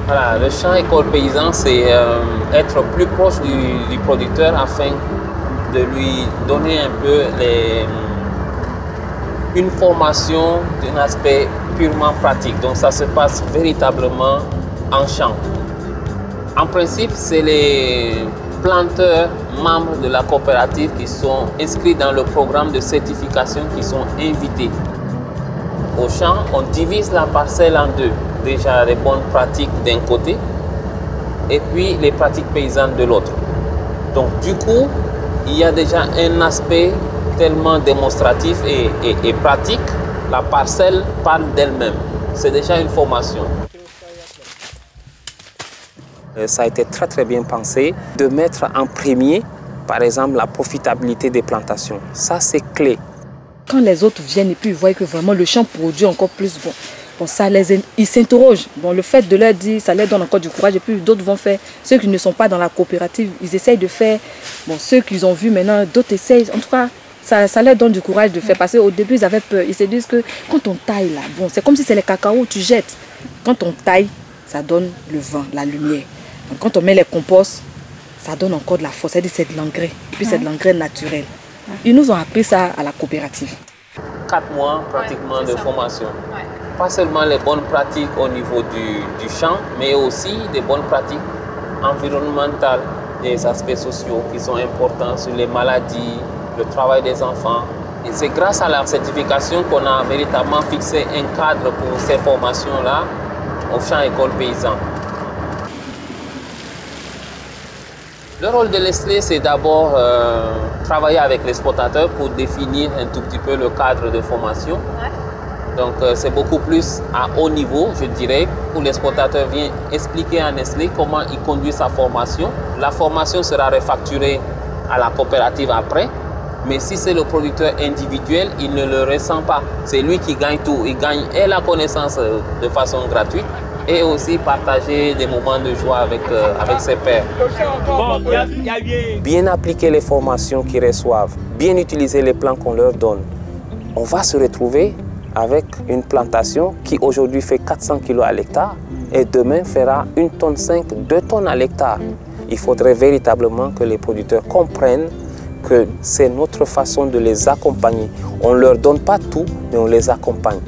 Voilà, le champ école paysan, c'est être plus proche du producteur afin de lui donner un peu une formation d'un aspect purement pratique. Donc ça se passe véritablement en champ. En principe, c'est les planteurs membres de la coopérative qui sont inscrits dans le programme de certification qui sont invités. Au champ, on divise la parcelle en deux. Déjà les bonnes pratiques d'un côté et puis les pratiques paysannes de l'autre. Donc du coup, il y a déjà un aspect tellement démonstratif et pratique. La parcelle parle d'elle-même. C'est déjà une formation. Ça a été très bien pensé de mettre en premier, par exemple, la profitabilité des plantations. Ça, c'est clé. Quand les autres viennent et puis ils voient que vraiment le champ produit encore plus bon, ça ils s'interrogent. Bon, le fait de leur dire, ça leur donne encore du courage. Et puis d'autres vont faire. Ceux qui ne sont pas dans la coopérative, ils essayent de faire. Bon, ceux qu'ils ont vus maintenant, d'autres essayent. En tout cas, ça leur donne du courage de faire. Parce qu'au début, ils avaient peur. Ils se disent que quand on taille là, bon, c'est comme si c'est les cacao, tu jettes. Quand on taille, ça donne le vent, la lumière. Donc, quand on met les composts, ça donne encore de la force. C'est-à-dire c'est de l'engrais. Et puis c'est de l'engrais naturel. Ils nous ont appris ça à la coopérative. 4 mois pratiquement de formation. Pas seulement les bonnes pratiques au niveau du champ, mais aussi des bonnes pratiques environnementales, des aspects sociaux qui sont importants sur les maladies, le travail des enfants. Et c'est grâce à la certification qu'on a véritablement fixé un cadre pour ces formations-là au champ école paysan. Le rôle de Nestlé, c'est d'abord travailler avec l'exploitateur pour définir un tout petit peu le cadre de formation. Donc c'est beaucoup plus à haut niveau, je dirais, où l'exploitateur vient expliquer à Nestlé comment il conduit sa formation. La formation sera refacturée à la coopérative après, mais si c'est le producteur individuel, il ne le ressent pas. C'est lui qui gagne tout. Il gagne et la connaissance de façon gratuite et aussi partager des moments de joie avec ses pairs. Bien appliquer les formations qu'ils reçoivent, bien utiliser les plans qu'on leur donne. On va se retrouver avec une plantation qui aujourd'hui fait 400 kg à l'hectare et demain fera 1,5 tonne, 2 tonnes à l'hectare. Il faudrait véritablement que les producteurs comprennent que c'est notre façon de les accompagner. On ne leur donne pas tout, mais on les accompagne.